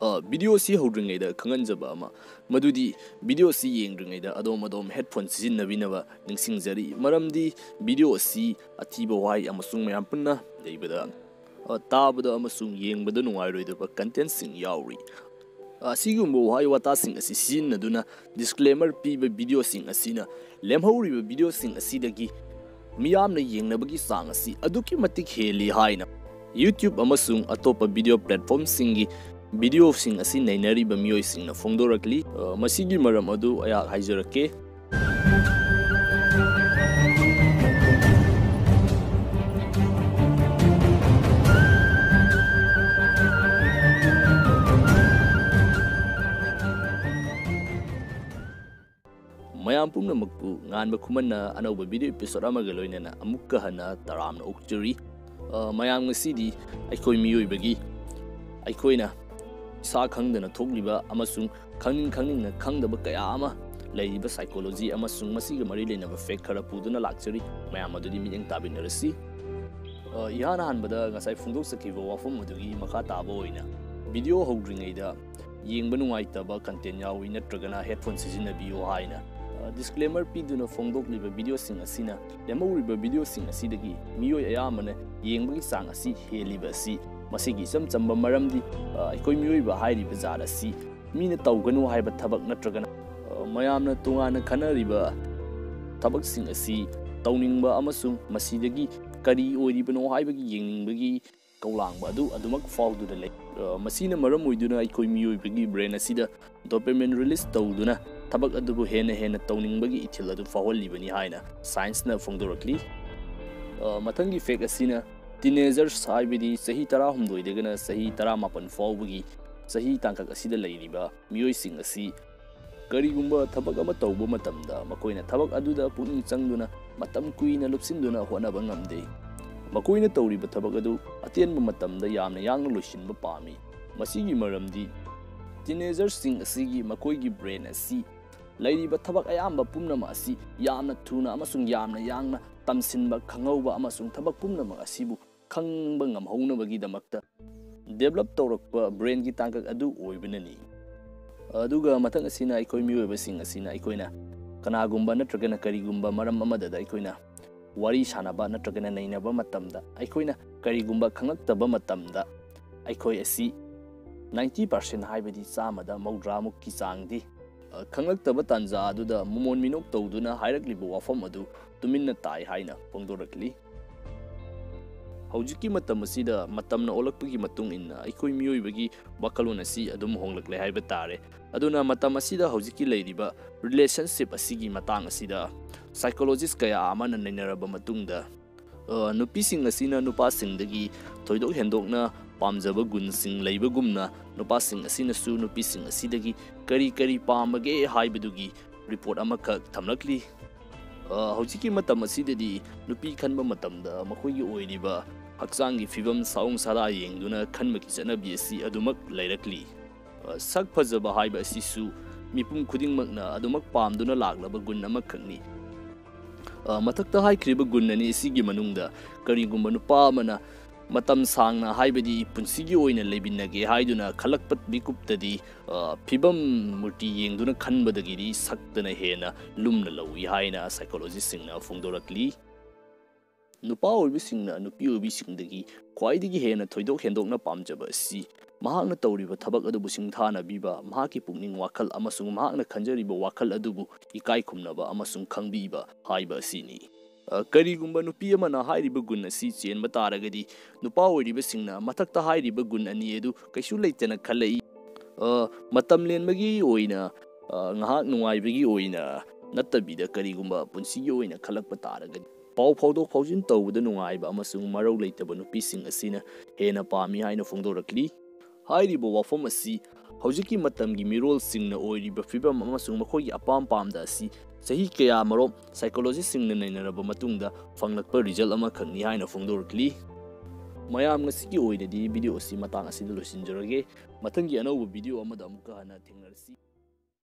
video ꯑꯁꯤ ꯍꯧꯗ꯭ꯔꯤꯉꯩꯗ ꯈꯪꯍꯟꯖꯕ ꯑꯃ ꯃꯗꯨꯗꯤ ꯚꯤꯗꯤꯑꯣ ꯑꯁꯤ ꯌꯦꯡꯗ꯭ꯔꯤꯉꯩꯗ ꯑꯗꯣꯝ ꯍꯦꯗꯐꯣꯟ ꯁꯤꯖꯤꯟꯅꯕꯤꯅꯕ ꯅꯤꯡꯁꯤꯡꯖꯔꯤ ꯃꯔꯝꯗꯤ ꯚꯤꯗꯤꯑꯣ ꯑꯁꯤ ꯑꯊꯤꯕ ꯋꯥꯍꯩ ꯑꯃꯁꯨꯡ ꯃꯌꯥꯝ ꯄꯨꯟꯅ ꯂꯩꯕꯗ ꯇꯥꯕꯗ ꯑꯃꯁꯨꯡ ꯌꯦꯡꯕꯗ ꯅꯨꯡꯉꯥꯏꯔꯣꯏꯗꯕ ꯀꯟꯇꯦꯟꯠꯁꯤꯡ ꯌꯥꯎꯔꯤ ꯑꯁꯤꯒꯨꯝꯕ ꯋꯥꯍꯩ ꯋꯥꯇꯥꯁꯤꯡ ꯑꯁꯤ ꯁꯤꯖꯤꯟꯅꯗꯨꯅ ꯗꯤꯁꯀ꯭ꯂꯦꯃꯔ ꯄꯤꯕ ꯚꯤꯗꯤꯑꯣꯁꯤꯡ ꯑꯁꯤꯅ ꯂꯦꯝꯍꯧꯔꯤꯕ ꯚꯤꯗꯤꯑꯣꯁꯤꯡ ꯑꯁꯤꯗꯒꯤ ꯃꯤꯌꯥꯝꯅ ꯌꯦꯡꯅꯕꯒꯤ ꯆꯥꯡ ꯑꯁꯤ ꯑꯗꯨꯛꯀꯤ ꯃꯇꯤꯛ ꯍꯦꯜꯂꯤ ꯍꯥꯏꯅ YouTube ꯑꯃꯁꯨꯡ ꯑꯇꯣꯞꯄ ꯚꯤꯗꯤꯑꯣ ꯄ꯭ꯂꯦꯠꯐꯣꯔꯝꯁꯤꯡꯒꯤ ꯚꯤꯗꯤꯑꯣꯁꯤꯡ ꯑꯁꯤ ꯅꯩꯅꯔꯤꯕ ꯃꯤꯑꯣꯏꯁꯤꯡꯅ ꯐꯣꯡꯗꯣꯔꯛꯂꯤ ꯃꯁꯤꯒꯤ ꯃꯔꯝ ꯑꯗꯨ ꯑꯩꯍꯥꯛ ꯍꯥꯏꯖꯔꯛꯀꯦ ꯃꯌꯥꯝ ꯄꯨꯝꯅꯃꯛꯄꯨ ꯉꯥꯟꯕ ꯈꯨꯃꯟꯅ ꯑꯅꯧꯕ ꯚꯤꯗꯤꯑꯣ ꯏꯄꯤꯁꯣꯗ ꯑꯃꯒ ꯂꯣꯏꯅꯅ ꯑꯃꯨꯛꯀ ꯍꯟꯅ ꯇꯔꯥꯝꯅ ꯑꯣꯛꯆꯔꯤ ꯃꯌꯥꯝ ꯉꯁꯤꯗꯤ ꯑꯩꯈꯣꯏ ꯃꯤꯑꯣꯏꯕꯒꯤ ꯑꯩꯈꯣꯏꯅ ꯏꯁꯥ ꯈꯪꯗꯅ ꯊꯣꯛꯂꯤꯕ ꯑꯃꯁꯨꯡ ꯈꯪꯅꯤꯡꯅ ꯈꯪꯗꯕ ꯀꯌꯥ ꯑꯃ ꯂꯩꯔꯤꯕ ꯁꯥꯏꯀꯣꯂꯣꯖꯤ ꯑꯃꯁꯨꯡ ꯃꯁꯤꯒ ꯃꯔꯤ ꯂꯩꯅꯕ ꯐꯦꯛ ꯈꯔ ꯄꯨꯗꯨꯅ ꯂꯥꯛꯆꯔꯤ ꯃꯌꯥꯝ ꯑꯗꯨꯗꯤ ꯃꯤꯠꯌꯦꯡ ꯇꯥꯕꯤꯟꯅꯔꯁꯤ ꯏꯍꯥꯟ ꯍꯥꯟꯕꯗ ꯉꯁꯥꯏ ꯐꯣꯡꯗꯣꯛꯆꯈꯤꯕ ꯋꯥꯐꯝ ꯑꯗꯨꯒꯤ ꯃꯈꯥ ꯇꯥꯕ ꯑꯣꯏꯅ ꯚꯤꯗꯤꯑꯣ ꯍꯧꯗ꯭ꯔꯤꯉꯩꯗ ꯌꯦꯡꯕ ꯅꯨꯡꯉꯥꯏꯇꯕ ꯀꯟꯇꯦꯟꯠ ꯌꯥꯎꯏ ꯅꯠꯇ꯭ꯔꯒꯅ ꯍꯦꯗꯐꯣꯟ ꯁꯤꯖꯤꯟꯅꯕꯤꯌꯨ ꯍꯥꯏꯅ ꯗꯤꯁꯀ꯭ꯂꯦꯃꯔ ꯄꯤꯗꯨꯅ ꯐꯣꯡꯗꯣꯛꯂꯤꯕ ꯚꯤꯗꯤꯑꯣꯁꯤꯡ ꯑꯁꯤꯅ ꯂꯦꯝꯍꯧꯔꯤꯕ ꯚꯤꯗꯤꯑꯣꯁꯤꯡ ꯑꯁꯤꯗꯒꯤ ꯃꯤꯑꯣꯏ ꯑꯌꯥꯝꯕꯅ ꯌꯦꯡꯕꯒꯤ ꯆꯥꯡ ꯑꯁꯤ ꯍꯦꯜꯂꯤꯕ ꯑꯁꯤ ꯃꯁꯤꯒꯤ ꯏꯆꯝ ꯆꯝꯕ ꯃꯔꯝꯗꯤ ꯑꯩꯈꯣꯏ ꯃꯤꯑꯣꯏꯕ ꯍꯥꯏꯔꯤꯕ ꯖꯥꯠ ꯑꯁꯤ ꯃꯤꯅ ꯇꯧꯒꯅꯨ ꯍꯥꯏꯕ ꯊꯕꯛ ꯅꯠꯇ꯭ꯔꯒꯅ ꯃꯌꯥꯝꯅ ꯇꯣꯉꯥꯟꯅ ꯈꯟꯅꯔꯤꯕ ꯊꯕꯛꯁꯤꯡ ꯑꯁꯤ ꯇꯧꯅꯤꯡꯕ ꯑꯃꯁꯨꯡ ꯃꯁꯤꯗꯒꯤ ꯀꯔꯤ ꯑꯣꯏꯔꯤꯕꯅꯣ ꯍꯥꯏꯕꯒꯤ ꯌꯦꯡꯅꯤꯡꯕꯒꯤ ꯀꯧꯂꯥꯡꯕ ꯑꯗꯨ ꯑꯗꯨꯃꯛ ꯐꯥꯎꯗꯨꯅ ꯂꯩ ꯃꯁꯤꯅ ꯃꯔꯝ ꯑꯣꯏꯗꯨꯅ ꯑꯩꯈꯣꯏ ꯃꯤꯑꯣꯏꯕꯒꯤ ꯕ꯭ꯔꯦꯟ ꯑꯁꯤꯗ ꯗꯣꯄꯥꯃꯤꯟ ꯔꯤꯂꯤꯁ ꯇꯧꯗꯨꯅ ꯊꯕꯛ ꯑꯗꯨꯕꯨ ꯍꯦꯟꯅ ꯇꯧꯅꯤꯡꯕꯒꯤ ꯏꯊꯤꯜ ꯑꯗꯨ ꯐꯥꯎꯍꯜꯂꯤꯕꯅꯤ ꯍꯥꯏꯅ ꯁꯥꯏꯟꯁꯅ ꯐꯣꯡꯗꯣꯔꯛꯂꯤ ꯃꯊꯪꯒꯤ ꯐꯦꯛ ꯑꯁꯤꯅ ꯇꯤꯅꯦꯖꯔꯁ ꯍꯥꯏꯕꯗꯤ ꯆꯍꯤ 18ꯗꯒꯤꯅ ꯆꯍꯤ 19 ꯐꯥꯎꯕꯒꯤ ꯆꯍꯤ ꯇꯥꯡꯀꯛ ꯑꯁꯤꯗ ꯂꯩꯔꯤꯕ ꯃꯤꯑꯣꯏꯁꯤꯡ ꯑꯁꯤ ꯀꯔꯤꯒꯨꯝꯕ ꯊꯕꯛ ꯑꯃ ꯇꯧꯕ ꯃꯇꯝꯗ ꯃꯈꯣꯏꯅ ꯊꯕꯛ ꯑꯗꯨꯗ ꯄꯨꯛꯅꯤꯡ ꯆꯪꯗꯨꯅ ꯃꯇꯝ ꯀꯨꯏꯅ ꯂꯨꯞꯁꯤꯟꯗꯨꯅ ꯍꯣꯠꯅꯕ ꯉꯝꯗꯦ ꯃꯈꯣꯏꯅ ꯇꯧꯔꯤꯕ ꯊꯕꯛ ꯑꯗꯨ ꯑꯇꯦꯟꯕ ꯃꯇꯝꯗ ꯌꯥꯝꯅ ꯌꯥꯡꯅ ꯂꯣꯏꯁꯤꯟꯕ ꯄꯥꯝꯃꯤ ꯃꯁꯤꯒꯤ ꯃꯔꯝꯗꯤ ꯇꯤꯅꯦꯖꯔꯁꯤꯡ ꯑꯁꯤꯒꯤ ꯃꯈꯣꯏꯒꯤ ꯕ꯭ꯔꯦꯟ ꯑꯁꯤ ꯂꯩꯔꯤꯕ ꯊꯕꯛ ꯑꯌꯥꯝꯕ ꯄꯨꯝꯅꯃꯛ ꯑꯁꯤ ꯌꯥꯝꯅ ꯊꯨꯅ ꯑꯃꯁꯨꯡ ꯌꯥꯝꯅ ꯌꯥꯡꯅ ꯇꯝꯁꯤꯟꯕ ꯈꯪꯍꯧꯕ ꯑꯃꯁꯨꯡ ꯊꯕꯛ ꯄꯨꯝꯅꯃꯛ ꯑꯁꯤꯕꯨ ꯈꯪꯕ ꯉꯝꯍꯧꯅꯕꯒꯤꯗꯃꯛꯇ ꯗꯦꯚꯂꯞ ꯇꯧꯔꯛꯄ ꯕ꯭ꯔꯦꯟꯒꯤ ꯇꯥꯡꯀꯛ ꯑꯗꯨ ꯑꯣꯏꯕꯅꯅꯤ ꯑꯗꯨꯒ ꯃꯊꯪ ꯑꯁꯤꯅ ꯑꯩꯈꯣꯏ ꯃꯤꯑꯣꯏꯕꯁꯤꯡ ꯑꯁꯤꯅ ꯑꯩꯈꯣꯏꯅ ꯀꯅꯥꯒꯨꯝꯕ ꯅꯠꯇ꯭ꯔꯒꯅ ꯀꯔꯤꯒꯨꯝꯕ ꯃꯔꯝ ꯑꯃꯗ ꯑꯩꯈꯣꯏꯅ ꯋꯥꯔꯤ ꯁꯥꯟꯅꯕ ꯅꯠꯇ꯭ꯔꯒꯅ ꯅꯩꯅꯕ ꯃꯇꯝꯗ ꯑꯩꯈꯣꯏꯅ ꯀꯔꯤꯒꯨꯝꯕ ꯈꯪꯂꯛꯇꯕ ꯃꯇꯝꯗ ꯑꯩꯈꯣꯏ ꯑꯁꯤ 90% ꯍꯥꯏꯕꯗꯤ 100%ꯃꯨꯛꯀꯤ ꯆꯥꯡꯗꯤ ꯈꯪꯂꯛꯇꯕ ꯇꯥꯟꯖꯥ ꯑꯗꯨꯗ ꯃꯃꯣꯟ ꯃꯤꯅꯣꯛ ꯇꯧꯗꯨꯅ ꯍꯥꯏꯔꯛꯂꯤꯕ ꯋꯥꯐꯝ ꯑꯗꯨ ꯇꯨꯃꯤꯟꯅ ꯇꯥꯏ ꯍꯥꯏꯅ ꯐꯣꯡꯗꯣꯔꯛꯂꯤ ꯍꯧꯖꯤꯛꯀꯤ ꯃꯇꯝ ꯑꯁꯤꯗ ꯃꯇꯝꯅ ꯑꯣꯜꯂꯛꯄꯒꯤ ꯃꯇꯨꯡ ꯏꯟꯅ ꯑꯩꯈꯣꯏ ꯃꯤꯑꯣꯏꯕꯒꯤ ꯋꯥꯈꯜꯂꯣꯟ ꯑꯁꯤ ꯑꯗꯨꯝ ꯍꯣꯡꯂꯛꯂꯦ ꯍꯥꯏꯕ ꯇꯥꯔꯦ ꯑꯗꯨꯅ ꯃꯇꯝ ꯑꯁꯤꯗ ꯍꯧꯖꯤꯛꯀꯤ ꯂꯩꯔꯤꯕ ꯔꯤꯂꯦꯁꯟꯁꯤꯞ ꯑꯁꯤꯒꯤ ꯃꯇꯥꯡ ꯑꯁꯤꯗ ꯁꯥꯏꯀꯣꯂꯣꯖꯤꯁ ꯀꯌꯥ ꯑꯃꯅ ꯅꯩꯅꯔꯕ ꯃꯇꯨꯡꯗ ꯅꯨꯄꯤꯁꯤꯡ ꯑꯁꯤꯅ ꯅꯨꯄꯥꯁꯤꯡꯗꯒꯤ ꯊꯣꯏꯗꯣꯛ ꯍꯦꯟꯗꯣꯛꯅ ꯄꯥꯝꯖꯕ ꯒꯨꯟꯁꯤꯡ ꯂꯩꯕꯒꯨꯝꯅ ꯅꯨꯄꯥꯁꯤꯡ ꯑꯁꯤꯅꯁꯨ ꯅꯨꯄꯤꯁꯤꯡ ꯑꯁꯤꯗꯒꯤ ꯀꯔꯤ ꯄꯥꯝꯕꯒꯦ ꯍꯥꯏꯕꯗꯨꯒꯤ ꯔꯤꯄꯣꯔꯠ ꯑꯃꯈꯛ ꯊꯝꯂꯛꯂꯤ ꯍꯧꯖꯤꯛꯀꯤ ꯃꯇꯝ ꯑꯁꯤꯗꯗꯤ ꯅꯨꯄꯤ ꯈꯟꯕ ꯃꯇꯝꯗ ꯃꯈꯣꯏꯒꯤ ꯑꯣꯏꯔꯤꯕ ꯍꯛꯆꯥꯡꯒꯤ ꯐꯤꯕꯝ ꯁꯥꯑꯣꯡ ꯁꯥꯗꯥ ꯌꯦꯡꯗꯨꯅ ꯈꯟꯕꯒꯤ ꯆꯠꯅꯕꯤ ꯑꯁꯤ ꯑꯗꯨꯃꯛ ꯂꯩꯔꯛꯂꯤ ꯁꯛ ꯐꯖꯕ ꯍꯥꯏꯕ ꯑꯁꯤꯁꯨ ꯃꯤꯄꯨꯝ ꯈꯨꯗꯤꯡꯃꯛꯅ ꯑꯗꯨꯃꯛ ꯄꯥꯝꯗꯨꯅ ꯂꯥꯛꯂꯕ ꯒꯨꯟ ꯑꯃꯈꯛꯅꯤ ꯃꯊꯛꯇ ꯍꯥꯏꯈ꯭ꯔꯤꯕ ꯒꯨꯟ ꯑꯅꯤ ꯑꯁꯤꯒꯤ ꯃꯅꯨꯡꯗ ꯀꯔꯤꯒꯨꯝꯕ ꯅꯨꯄꯥ ꯑꯃꯅ ꯃꯇꯝ ꯁꯥꯡꯅ ꯍꯥꯏꯕꯗꯤ ꯄꯨꯟꯁꯤꯒꯤ ꯑꯣꯏꯅ ꯂꯩꯃꯤꯟꯅꯒꯦ ꯍꯥꯏꯗꯨꯅ ꯈꯜꯂꯛꯄ ꯃꯤꯀꯨꯞꯇꯗꯤ ꯐꯤꯕꯝ ꯃꯨꯔꯇꯤ ꯌꯦꯡꯗꯨꯅ ꯈꯟꯕꯗꯒꯤꯗꯤ ꯁꯛꯇꯅ ꯍꯦꯟꯅ ꯂꯨꯝꯅ ꯂꯧꯏ ꯍꯥꯏꯅ ꯁꯥꯏꯀꯣꯂꯣꯖꯤꯁꯁꯤꯡꯅ ꯐꯣꯡꯗꯣꯔꯛꯂꯤ ꯅꯨꯄꯥ ꯑꯣꯏꯕꯁꯤꯡꯅ ꯅꯨꯄꯤ ꯑꯣꯏꯕꯤꯁꯤꯡꯗꯒꯤ ꯈ꯭ꯋꯥꯏꯗꯒꯤ ꯍꯦꯟꯅ ꯊꯣꯏꯗꯣꯛ ꯍꯦꯟꯗꯣꯛꯅ ꯄꯥꯝꯖꯕ ꯑꯁꯤ ꯃꯍꯥꯛꯅ ꯇꯧꯔꯤꯕ ꯊꯕꯛ ꯑꯗꯨꯕꯨ ꯁꯤꯡꯊꯥꯅꯕꯤꯕ ꯃꯍꯥꯛꯀꯤ ꯄꯨꯛꯅꯤꯡ ꯋꯥꯈꯜ ꯑꯃꯁꯨꯡ ꯃꯍꯥꯛꯅ ꯈꯟꯖꯔꯤꯕ ꯋꯥꯈꯜ ꯑꯗꯨꯕꯨ ꯏꯀꯥꯏ ꯈꯨꯝꯅꯕ ꯑꯃꯁꯨꯡ ꯈꯪꯕꯤꯕ ꯍꯥꯏꯕ ꯑꯁꯤꯅꯤ ꯀꯔꯤꯒꯨꯝꯕ ꯅꯨꯄꯤ ꯑꯃꯅ ꯍꯥꯏꯔꯤꯕ ꯒꯨꯟ ꯑꯁꯤ ꯆꯦꯟꯕ ꯇꯥꯔꯒꯗꯤ ꯅꯨꯄꯥ ꯑꯣꯏꯔꯤꯕꯁꯤꯡꯅ ꯃꯊꯛꯇ ꯍꯥꯏꯔꯤꯕ ꯒꯨꯟ ꯑꯅꯤ ꯑꯗꯨ ꯀꯩꯁꯨ ꯂꯩꯇꯅ ꯈꯜꯂꯛꯏ ꯃꯇꯝ ꯂꯦꯟꯕꯒꯤ ꯑꯣꯏꯅ ꯉꯥꯏꯍꯥꯛ ꯅꯨꯡꯉꯥꯏꯕꯒꯤ ꯑꯣꯏꯅ ꯅꯠꯇꯕꯤꯗ ꯀꯔꯤꯒꯨꯝꯕ ꯄꯨꯟꯁꯤꯒꯤ ꯑꯣꯏꯅ ꯈꯜꯂꯛꯄ ꯇꯥꯔꯒꯗꯤ ꯄꯥꯎ ꯐꯥꯎꯗꯣꯛ ꯐꯥꯎꯖꯤꯟ ꯇꯧꯕꯗ ꯅꯨꯡꯉꯥꯏꯕ ꯑꯃꯁꯨꯡ ꯃꯔꯧ ꯂꯩꯇꯕ ꯅꯨꯄꯤꯁꯤꯡ ꯑꯁꯤꯅ ꯍꯦꯟꯅ ꯄꯥꯝꯃꯤ ꯍꯥꯏꯅ ꯐꯣꯡꯗꯣꯔꯛꯂꯤ ꯍꯥꯏꯔꯤꯕ ꯋꯥꯐꯝ ꯑꯁꯤ ꯍꯧꯖꯤꯛꯀꯤ ꯃꯇꯝꯒꯤ ꯃꯤꯔꯣꯜꯁꯤꯡꯅ ꯑꯣꯏꯔꯤꯕ ꯐꯤꯕꯝ ꯑꯃꯁꯨꯡ ꯃꯈꯣꯏꯒꯤ ꯑꯄꯥꯝ ꯄꯥꯝꯗ ꯑꯁꯤ ꯆꯍꯤ ꯀꯌꯥꯃꯔꯣꯝ ꯁꯥꯏꯀꯣꯂꯣꯖꯤꯁꯁꯤꯡꯅ ꯅꯩꯅꯔꯕ ꯃꯇꯨꯡꯗ ꯐꯪꯂꯛꯄ ꯔꯤꯖꯜ ꯑꯃꯈꯛꯅꯤ ꯍꯥꯏꯅ ꯐꯣꯡꯗꯣꯔꯛꯂꯤ ꯃꯌꯥꯝ ꯉꯁꯤꯒꯤ ꯑꯣꯏꯅꯗꯤ ꯚꯤꯗꯤꯑꯣ ꯑꯁꯤ ꯃꯇꯥꯡ ꯑꯁꯤꯗ ꯂꯣꯏꯁꯤꯟꯖꯔꯒꯦ ꯃꯊꯪꯒꯤ ꯑꯅꯧꯕ ꯚꯤꯗꯤꯑꯣ ꯑꯃꯗ ꯑꯃꯨꯛꯀ ꯍꯟꯅ ꯊꯦꯡꯅꯔꯁꯤ